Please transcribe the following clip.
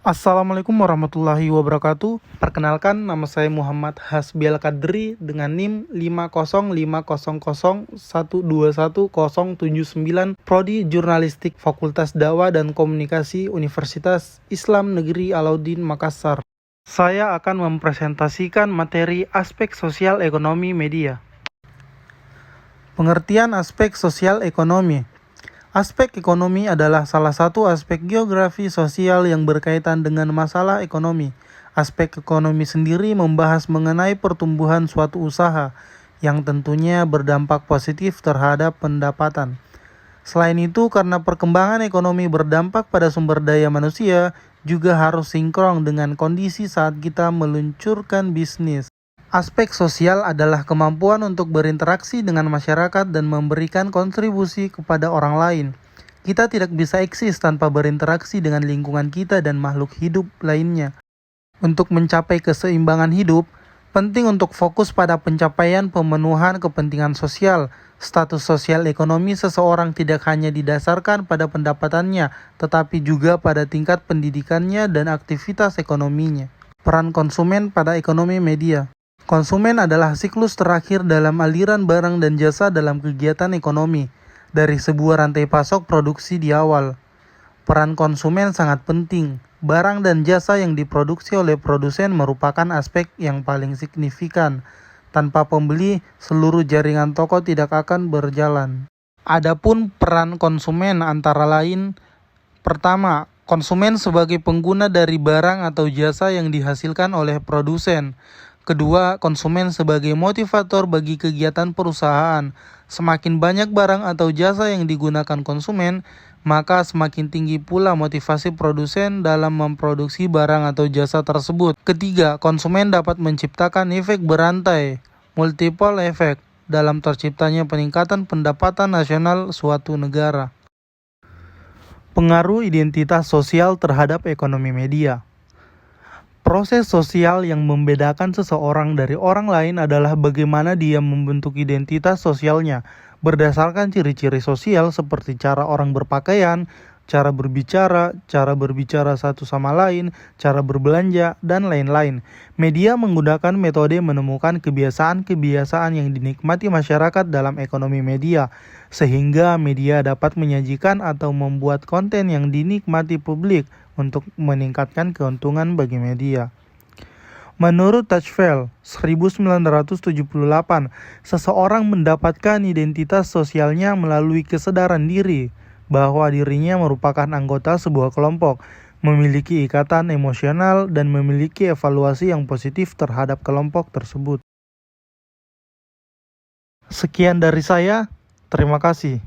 Assalamualaikum warahmatullahi wabarakatuh. Perkenalkan, nama saya Muhammad Hasbial Kadri dengan NIM 50500121079, Prodi Jurnalistik Fakultas Dakwah dan Komunikasi Universitas Islam Negeri Alauddin Makassar. Saya akan mempresentasikan materi aspek sosial ekonomi media. Pengertian aspek sosial ekonomi. Aspek ekonomi adalah salah satu aspek geografi sosial yang berkaitan dengan masalah ekonomi. Aspek ekonomi sendiri membahas mengenai pertumbuhan suatu usaha, yang tentunya berdampak positif terhadap pendapatan. Selain itu, karena perkembangan ekonomi berdampak pada sumber daya manusia, juga harus sinkron dengan kondisi saat kita meluncurkan bisnis. Aspek sosial adalah kemampuan untuk berinteraksi dengan masyarakat dan memberikan kontribusi kepada orang lain. Kita tidak bisa eksis tanpa berinteraksi dengan lingkungan kita dan makhluk hidup lainnya. Untuk mencapai keseimbangan hidup, penting untuk fokus pada pencapaian pemenuhan kepentingan sosial. Status sosial ekonomi seseorang tidak hanya didasarkan pada pendapatannya, tetapi juga pada tingkat pendidikannya dan aktivitas ekonominya. Peran konsumen pada ekonomi media. Konsumen adalah siklus terakhir dalam aliran barang dan jasa dalam kegiatan ekonomi, dari sebuah rantai pasok produksi di awal. Peran konsumen sangat penting. Barang dan jasa yang diproduksi oleh produsen merupakan aspek yang paling signifikan. Tanpa pembeli, seluruh jaringan toko tidak akan berjalan. Adapun peran konsumen antara lain, pertama, konsumen sebagai pengguna dari barang atau jasa yang dihasilkan oleh produsen. Kedua, konsumen sebagai motivator bagi kegiatan perusahaan. Semakin banyak barang atau jasa yang digunakan konsumen, maka semakin tinggi pula motivasi produsen dalam memproduksi barang atau jasa tersebut. Ketiga, konsumen dapat menciptakan efek berantai, multiple effect, dalam terciptanya peningkatan pendapatan nasional suatu negara. Pengaruh identitas sosial terhadap ekonomi media. Proses sosial yang membedakan seseorang dari orang lain adalah bagaimana dia membentuk identitas sosialnya berdasarkan ciri-ciri sosial seperti cara orang berpakaian, cara berbicara satu sama lain, cara berbelanja, dan lain-lain. Media menggunakan metode menemukan kebiasaan-kebiasaan yang dinikmati masyarakat dalam ekonomi media, sehingga media dapat menyajikan atau membuat konten yang dinikmati publik untuk meningkatkan keuntungan bagi media. Menurut Tajfel, 1978, seseorang mendapatkan identitas sosialnya melalui kesadaran diri bahwa dirinya merupakan anggota sebuah kelompok, memiliki ikatan emosional, dan memiliki evaluasi yang positif terhadap kelompok tersebut. Sekian dari saya, terima kasih.